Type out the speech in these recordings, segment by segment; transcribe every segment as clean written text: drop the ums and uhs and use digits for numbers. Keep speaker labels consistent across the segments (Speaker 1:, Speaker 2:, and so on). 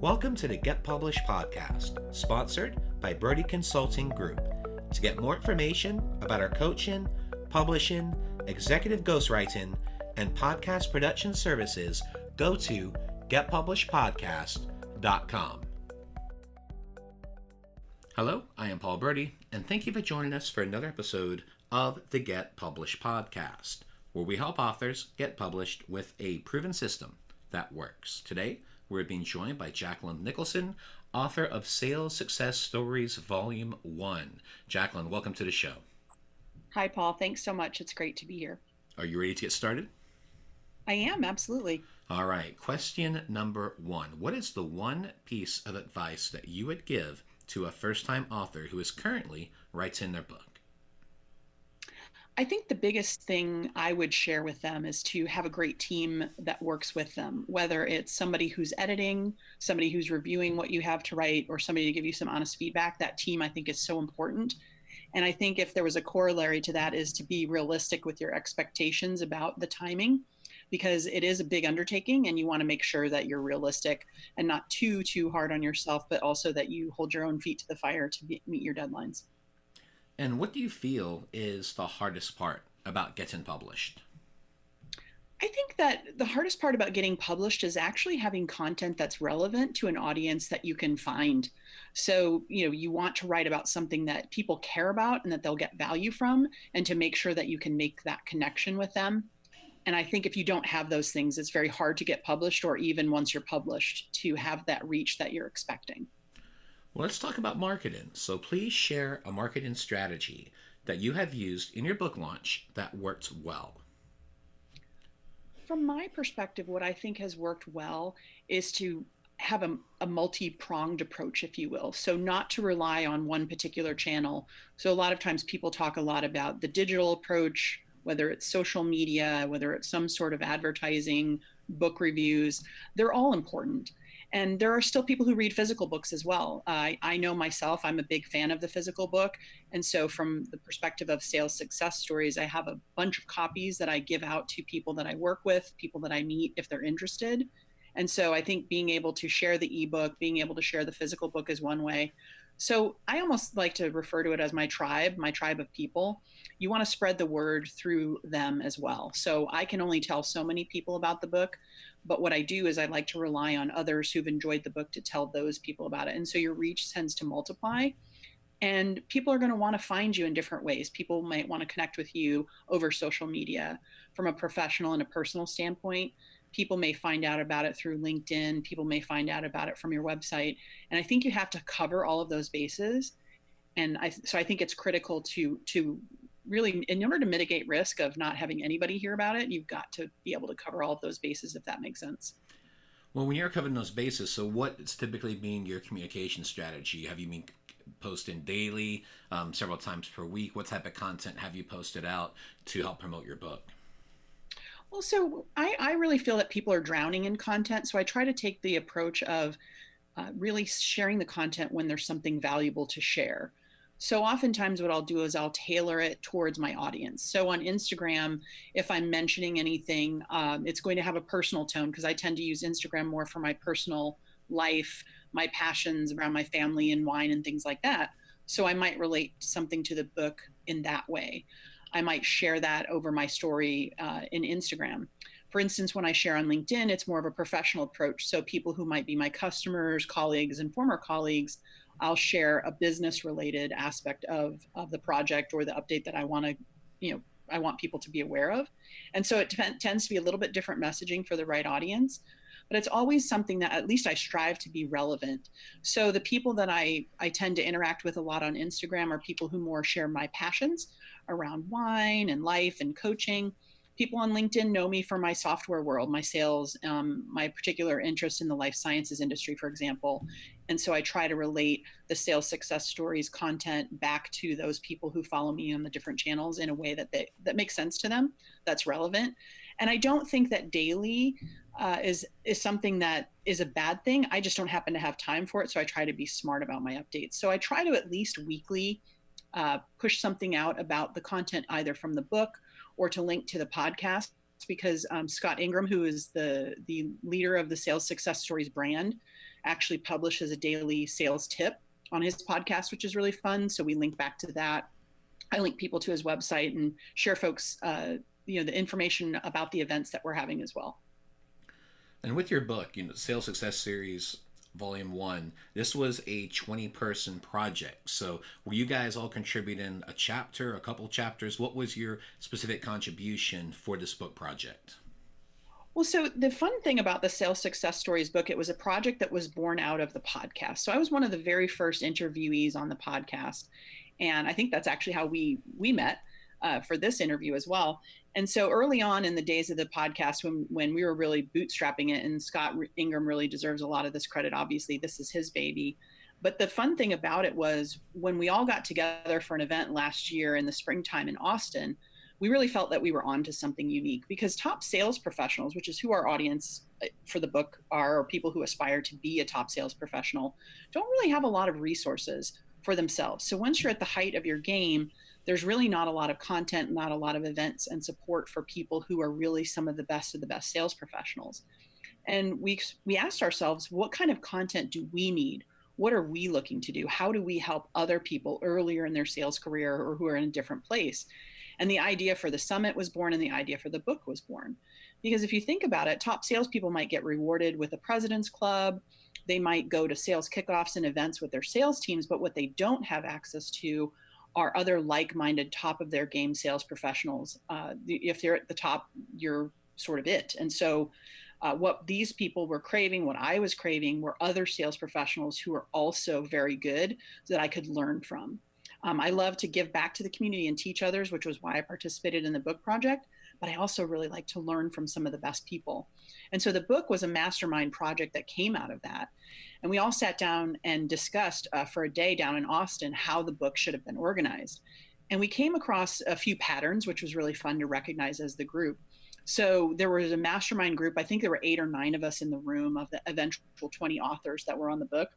Speaker 1: Welcome to the Get Published podcast, sponsored by Brodie Consulting Group. To get more information about our coaching, publishing, executive ghostwriting, and podcast production services, go to getpublishedpodcast.com. Hello, I am Paul Brodie, and thank you for joining us for another episode of the Get Published podcast, where we help authors get published with a proven system that works. Today, we're being joined by Jacquelyn Nicholson, author of Sales Success Stories Volume 1. Jacquelyn, welcome to the show.
Speaker 2: Hi, Paul. Thanks so much. It's great to be here.
Speaker 1: Are you ready to get started?
Speaker 2: I am, absolutely.
Speaker 1: All right. Question number 1. What is the one piece of advice that you would give to a first-time author who is currently writing their book?
Speaker 2: I think the biggest thing I would share with them is to have a great team that works with them, whether it's somebody who's editing, somebody who's reviewing what you have to write, or somebody to give you some honest feedback. That team, I think, is so important. And I think if there was a corollary to that is to be realistic with your expectations about the timing, because it is a big undertaking and you want to make sure that you're realistic and not too hard on yourself, but also that you hold your own feet to the fire to meet your deadlines.
Speaker 1: And what do you feel is the hardest part about getting published?
Speaker 2: I think that the hardest part about getting published is actually having content that's relevant to an audience that you can find. So, you want to write about something that people care about and that they'll get value from, and to make sure that you can make that connection with them. And I think if you don't have those things, it's very hard to get published, or even once you're published, to have that reach that you're expecting.
Speaker 1: Well, let's talk about marketing. So please share a marketing strategy that you have used in your book launch that worked well.
Speaker 2: From my perspective, what I think has worked well is to have a multi-pronged approach, if you will. So not to rely on one particular channel. So a lot of times people talk a lot about the digital approach, whether it's social media, whether it's some sort of advertising, book reviews. They're all important. And there are still people who read physical books as well. I know myself, I'm a big fan of the physical book. And so from the perspective of sales success stories, I have a bunch of copies that I give out to people that I work with, people that I meet if they're interested. And so I think being able to share the ebook, being able to share the physical book is one way. So I almost like to refer to it as my tribe of people. You want to spread the word through them as well. So I can only tell so many people about the book, but what I do is I like to rely on others who've enjoyed the book to tell those people about it. And so your reach tends to multiply, and people are going to want to find you in different ways. People might want to connect with you over social media. From a professional and a personal standpoint, people may find out about it through LinkedIn. People may find out about it from your website. And I think you have to cover all of those bases. And so I think it's critical to really, in order to mitigate risk of not having anybody hear about it, you've got to be able to cover all of those bases, if that makes sense.
Speaker 1: Well, when you're covering those bases, so what's typically been your communication strategy? Have you been posting daily, several times per week? What type of content have you posted out to help promote your book?
Speaker 2: Well, so I really feel that people are drowning in content. So I try to take the approach of really sharing the content when there's something valuable to share. So oftentimes what I'll do is I'll tailor it towards my audience. So on Instagram, if I'm mentioning anything, it's going to have a personal tone, because I tend to use Instagram more for my personal life, my passions around my family and wine and things like that. So I might relate something to the book in that way. I might share that over my story in Instagram. For instance, when I share on LinkedIn, it's more of a professional approach. So people who might be my customers, colleagues, and former colleagues, I'll share a business related aspect of the project or the update that I want to, I want people to be aware of. And so it tends to be a little bit different messaging for the right audience, but it's always something that at least I strive to be relevant. So the people that I tend to interact with a lot on Instagram are people who more share my passions around wine and life and coaching. People on LinkedIn know me for my software world, my sales, my particular interest in the life sciences industry, for example. And so I try to relate the sales success stories content back to those people who follow me on the different channels in a way that makes sense to them, that's relevant. And I don't think that daily is something that is a bad thing. I just don't happen to have time for it. So I try to be smart about my updates. So I try to at least weekly push something out about the content, either from the book or to link to the podcast, because Scott Ingram, who is the leader of the Sales Success Stories brand, actually publishes a daily sales tip on his podcast, which is really fun. So we link back to that. I link people to his website and share folks, the information about the events that we're having as well.
Speaker 1: And with your book, Sales Success Series Volume 1, this was a 20-person project. So were you guys all contributing a chapter, a couple chapters? What was your specific contribution for this book project?
Speaker 2: Well, so the fun thing about the Sales Success Stories book, it was a project that was born out of the podcast. So I was one of the very first interviewees on the podcast. And I think that's actually how we met for this interview as well. And so early on in the days of the podcast, when we were really bootstrapping it, and Scott Ingram really deserves a lot of this credit, obviously, this is his baby. But the fun thing about it was when we all got together for an event last year in the springtime in Austin, we really felt that we were onto something unique, because top sales professionals, which is who our audience for the book are, or people who aspire to be a top sales professional, don't really have a lot of resources for themselves. So once you're at the height of your game, there's really not a lot of content, not a lot of events and support for people who are really some of the best sales professionals. And we asked ourselves, what kind of content do we need? What are we looking to do? How do we help other people earlier in their sales career or who are in a different place? And the idea for the summit was born, and the idea for the book was born. Because if you think about it, top salespeople might get rewarded with a President's Club. They might go to sales kickoffs and events with their sales teams, but what they don't have access to are other like-minded, top of their game sales professionals. If they're at the top, you're sort of it. And so what these people were craving, what I was craving, were other sales professionals who are also very good so that I could learn from. I love to give back to the community and teach others, which was why I participated in the book project, but I also really like to learn from some of the best people. And so the book was a mastermind project that came out of that. And we all sat down and discussed for a day down in Austin how the book should have been organized. And we came across a few patterns, which was really fun to recognize as the group. So there was a mastermind group. I think there were 8 or 9 of us in the room of the eventual 20 authors that were on the book.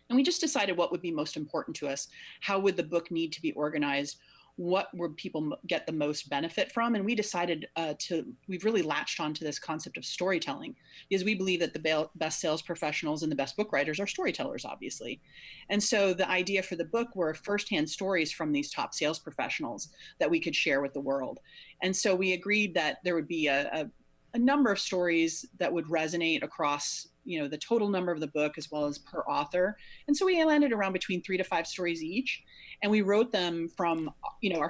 Speaker 2: And we just decided what would be most important to us. How would the book need to be organized? What would people get the most benefit from? And we decided we've really latched onto this concept of storytelling, because we believe that the best sales professionals and the best book writers are storytellers, obviously. And so the idea for the book were firsthand stories from these top sales professionals that we could share with the world. And so we agreed that there would be a number of stories that would resonate across the total number of the book as well as per author. And so we landed around between 3 to 5 stories each. And we wrote them from,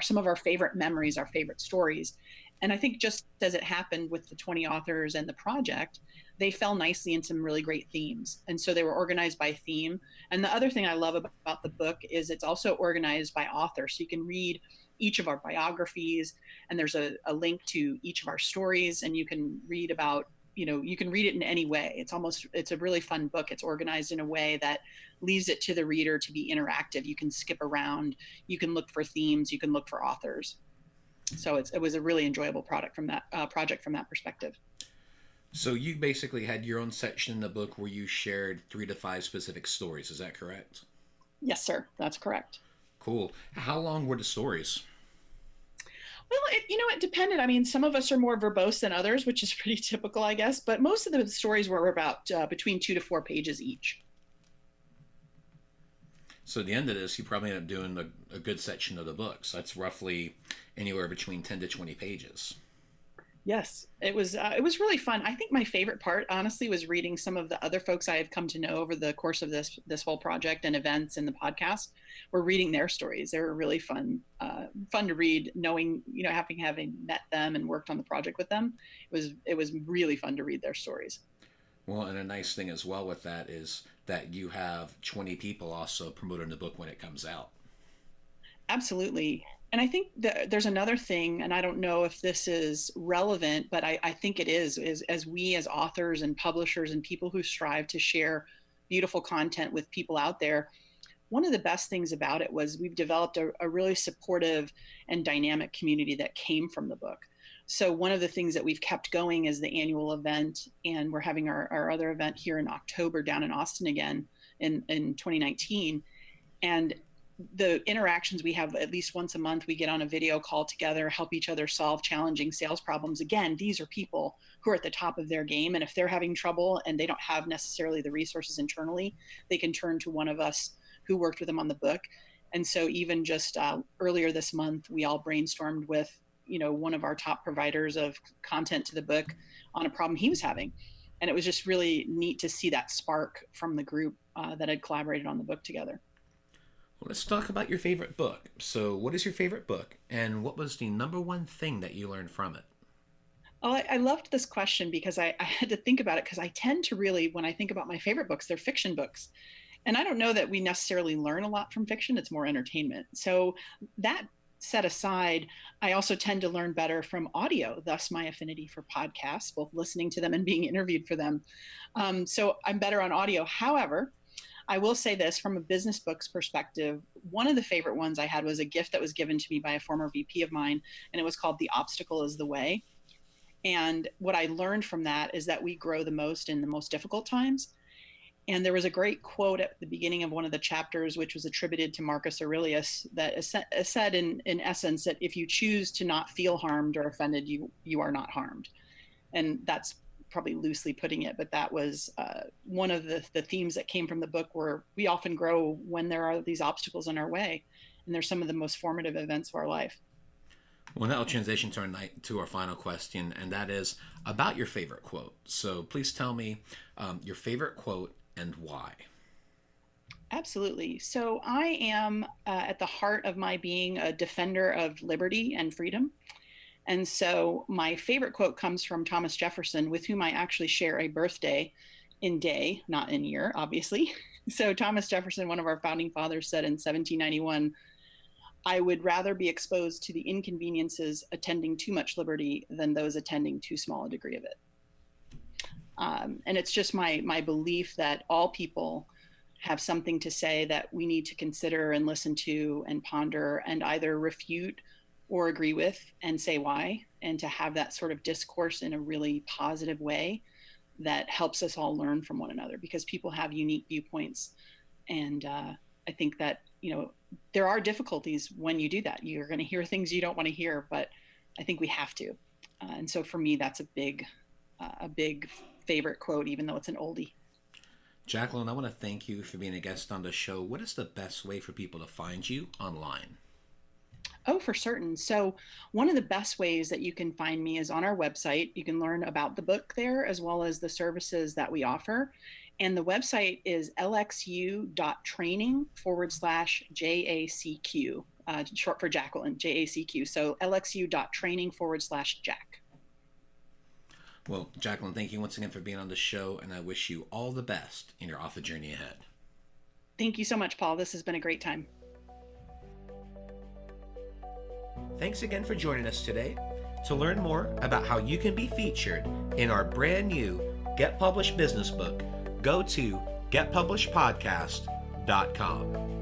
Speaker 2: some of our favorite memories, our favorite stories. And I think just as it happened with the 20 authors and the project, they fell nicely in some really great themes. And so they were organized by theme. And the other thing I love about the book is it's also organized by author. So you can read each of our biographies, and there's a link to each of our stories, and you can read about you can read it in any way. It's a really fun book. It's organized in a way that leaves it to the reader to be interactive. You can skip around, you can look for themes, you can look for authors. So it was a really enjoyable project from that perspective.
Speaker 1: So you basically had your own section in the book where you shared 3 to 5 specific stories. Is that correct?
Speaker 2: Yes, sir. That's correct.
Speaker 1: Cool. How long were the stories?
Speaker 2: Well, it depended. I mean, some of us are more verbose than others, which is pretty typical, I guess. But most of the stories were about between 2 to 4 pages each.
Speaker 1: So at the end of this, you probably end up doing a good section of the book. So that's roughly anywhere between 10 to 20 pages.
Speaker 2: Yes, it was really fun. I think my favorite part, honestly, was reading some of the other folks I have come to know over the course of this whole project and events and the podcast. Were reading their stories. They were really fun to read, knowing, having met them and worked on the project with them. It was really fun to read their stories.
Speaker 1: Well, and a nice thing as well with that is that you have 20 people also promoting the book when it comes out.
Speaker 2: Absolutely. And I think that there's another thing, and I don't know if this is relevant, but I think it is as we as authors and publishers and people who strive to share beautiful content with people out there, one of the best things about it was we've developed a really supportive and dynamic community that came from the book. So one of the things that we've kept going is the annual event, and we're having our other event here in October down in Austin again in 2019. And the interactions we have at least once a month, we get on a video call together, help each other solve challenging sales problems. Again, these are people who are at the top of their game. And if they're having trouble and they don't have necessarily the resources internally, they can turn to one of us who worked with them on the book. And so even just earlier this month, we all brainstormed with, one of our top providers of content to the book on a problem he was having. And it was just really neat to see that spark from the group that had collaborated on the book together.
Speaker 1: Well, let's talk about your favorite book. So what is your favorite book, and what was the number one thing that you learned from it?
Speaker 2: Oh, I loved this question because I had to think about it, because I tend to really, when I think about my favorite books, they're fiction books. And I don't know that we necessarily learn a lot from fiction. It's more entertainment. So that set aside, I also tend to learn better from audio, thus my affinity for podcasts, both listening to them and being interviewed for them. So I'm better on audio. However, I will say this, from a business books perspective, one of the favorite ones I had was a gift that was given to me by a former VP of mine, and it was called The Obstacle is the Way. And what I learned from that is that we grow the most in the most difficult times. And there was a great quote at the beginning of one of the chapters, which was attributed to Marcus Aurelius, that said in essence that if you choose to not feel harmed or offended, you are not harmed. And that's probably loosely putting it, but that was one of the themes that came from the book, where we often grow when there are these obstacles in our way. And they're some of the most formative events of our life.
Speaker 1: Well, that will transition to our final question, and that is about your favorite quote. So please tell me your favorite quote and why.
Speaker 2: Absolutely. So I am at the heart of my being a defender of liberty and freedom. And so my favorite quote comes from Thomas Jefferson, with whom I actually share a birthday in day, not in year, obviously. So Thomas Jefferson, one of our founding fathers, said in 1791, "I would rather be exposed to the inconveniences attending too much liberty than those attending too small a degree of it." And it's just my belief that all people have something to say that we need to consider and listen to and ponder and either refute or agree with and say why, and to have that sort of discourse in a really positive way that helps us all learn from one another, because people have unique viewpoints. And I think that, there are difficulties when you do that. You're going to hear things you don't want to hear, but I think we have to. And so for me, that's a big favorite quote, even though it's an oldie.
Speaker 1: Jacquelyn, I want to thank you for being a guest on the show. What is the best way for people to find you online?
Speaker 2: Oh, for certain. So one of the best ways that you can find me is on our website. You can learn about the book there, as well as the services that we offer. And the website is lxu.training/JACQ, short for Jacquelyn, JACQ. So lxu.training/Jack.
Speaker 1: Well, Jacquelyn, thank you once again for being on the show, and I wish you all the best in your author journey ahead.
Speaker 2: Thank you so much, Paul. This has been a great time.
Speaker 1: Thanks again for joining us today. To learn more about how you can be featured in our brand new Get Published business book, go to getpublishedpodcast.com.